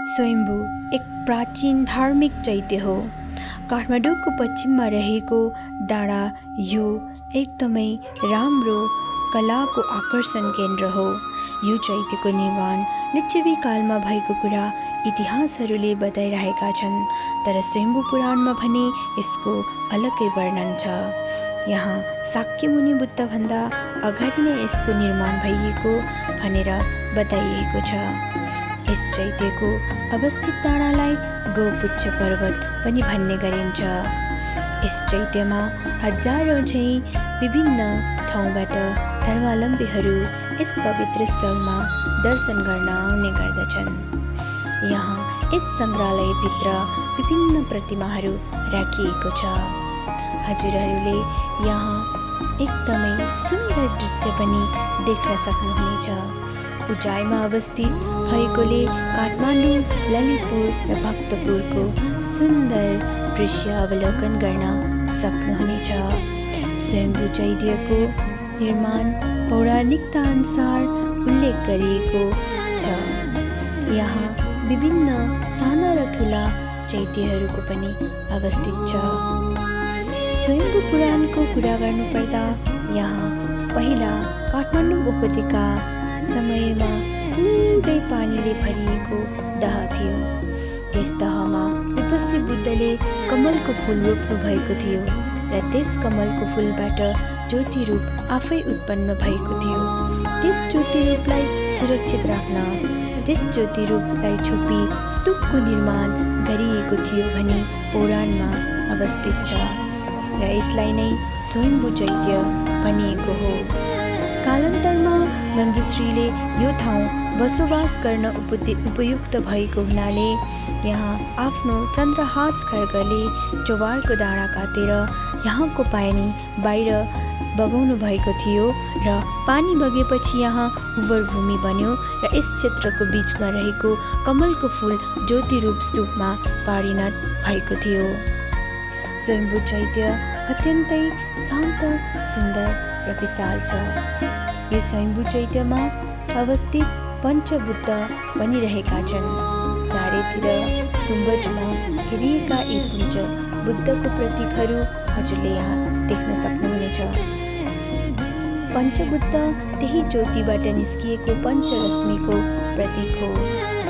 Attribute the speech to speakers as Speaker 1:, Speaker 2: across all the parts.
Speaker 1: स्वयम्भू एक प्राचीन धार्मिक चैत्य हो। काठमाडौँको पश्चिममा रहेको डाँडा यो एकदमै राम्रो कलाको आकर्षण केन्द्र हो। यो चैत्यको निर्माण लिच्छवी कालमा भएको कुरा इतिहासहरूले बताइरहेका छन्, तर स्वयम्भू पुराणमा भने यसको अलग्गै वर्णन छ। यहाँ शाक्यमुनि बुद्धभन्दा अगाडि नै यसको निर्माण भइएको भनेर बताइएको छ। यस चैत्यको अवस्थित डाँडालाई गौपुच्छ पर्वत पनि भन्ने गरिन्छ। यस चैत्यमा हजारौं झैं विभिन्न ठाउँबाट धर्मावलम्बीहरू यस पवित्र स्थलमा दर्शन गर्न आउने गर्दछन्। यहाँ यस सङ्ग्रहालयभित्र विभिन्न प्रतिमाहरू राखिएको छ। हजुरहरूले यहाँ एकदमै सुन्दर दृश्य पनि देख्न सक्नुहुनेछ। उचाइमा अवस्थित भएकोले काठमाडौँ, ललितपुर र भक्तपुरको सुन्दर दृश्य अवलोकन गर्न सक्नुहुनेछ। स्वयम्भू चैत्यको निर्माण पौराणिकता अनुसार उल्लेख गरिएको छ। यहाँ विभिन्न साना र ठुला चैत्यहरूको पनि अवस्थित छ। स्वयम्भू पुराणको कुरा गर्नुपर्दा यहाँ पहिला काठमाडौँ उपत्यका समयमा पुरै पानीले भरिएको दह थियो। त्यस दहमा विपस्सी बुद्धले कमलको फुल रोप्नु भएको थियो र त्यस कमलको फुलबाट ज्योति रूप आफै उत्पन्न भएको थियो। त्यस ज्योति रूपलाई सुरक्षित राख्न त्यस ज्योति रूपलाई छोपी स्तूपको निर्माण गरिएको थियो भनी पुराणमा अवस्थित छ र यसलाई नै स्वयम्भू चैत्य भनिएको हो। कालान्तरमा मञ्जुश्रीले यो ठाउँ बसोबास गर्न उपयुक्त भएको हुनाले यहाँ आफ्नो चन्द्रहास खड्गले चोभारको डाँडा काटेर यहाँको पानी बाहिर बगाउनु भएको थियो र पानी बगेपछि यहाँ उर्वर भूमि बन्यो र यस क्षेत्रको बीचमा रहेको कमलको फुल ज्योति रूप स्तूपमा परिणत भएको थियो। स्वयम्भू चैत्य अत्यन्तै शान्त, सुन्दर र विशाल छ। यो स्वयम्भू चैत्यमा अवस्थित पञ्चबुद्ध पनि रहेका छन्। चारैतिर गुम्बजमा घेरिएका यी पुञ्च बुद्धको प्रतीकहरू हजुरले यहाँ देख्न सक्नुहुनेछ। पञ्चबुद्ध त्यही ज्योतिबाट निस्किएको पञ्चरश्मिको प्रतीक हो।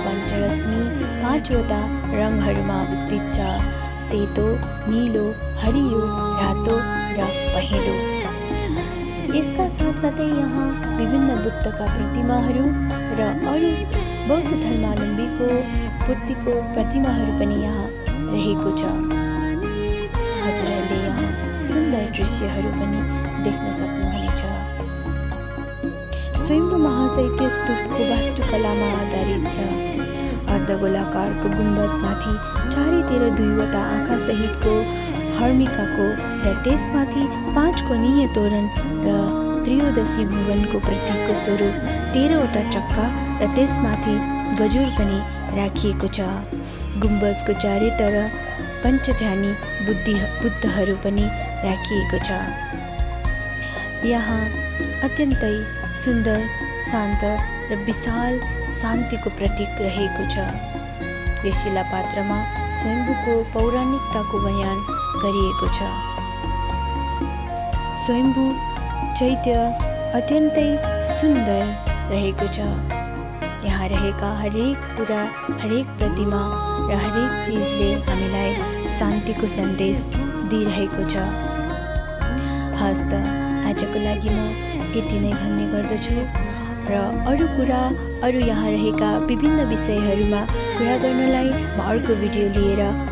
Speaker 1: पञ्चरश्मि 5वटा रङहरूमा अवस्थित छ: सेतो, नीलो, हरियो, रातो र पहेँलो। यसका साथसाथै यहाँ विभिन्न बुद्धका प्रतिमाहरू र अरू बौद्ध धर्मावलम्बीको मूर्तिको प्रतिमाहरू पनि यहाँ रहेको छ। हजुरहरूले यहाँ सुन्दर दृश्यहरू पनि देख्न सक्नुहुनेछ। स्वयम्भू महाचैत्य स्तूपको वास्तुकलामा आधारित छ। अर्धगोलाकारको गुम्बजमाथि चारैतिर 2वटा आँखा सहितको हर्मिकाको र त्यसमाथि 5 कोणीय तोरण र त्रयोदशी भुवनको प्रतीकको स्वरूप 13वटा चक्का र त्यसमाथि गजुर पनि राखिएको छ। गुम्बजको चारैतिर पञ्चध्यानी बुद्धहरू पनि राखिएको छ। यहाँ अत्यन्तै सुन्दर, शान्त र विशाल शान्तिको प्रतीक रहेको छ। यस शिलापात्रमा स्वयम्भूको पौराणिकताको बयान गरिएको छ। स्वयम्भू चैत्य अत्यन्तै सुन्दर रहेको छ। यहाँ रहेका हरेक कुरा, हरेक प्रतिमा र हरेक चिजले हामीलाई शान्तिको सन्देश दिइरहेको छ। हस् त आजको लागि म यति नै भन्ने गर्दछु र अरू यहाँ रहेका विभिन्न विषयहरूमा कुरा गर्नलाई म अर्को भिडियो लिएर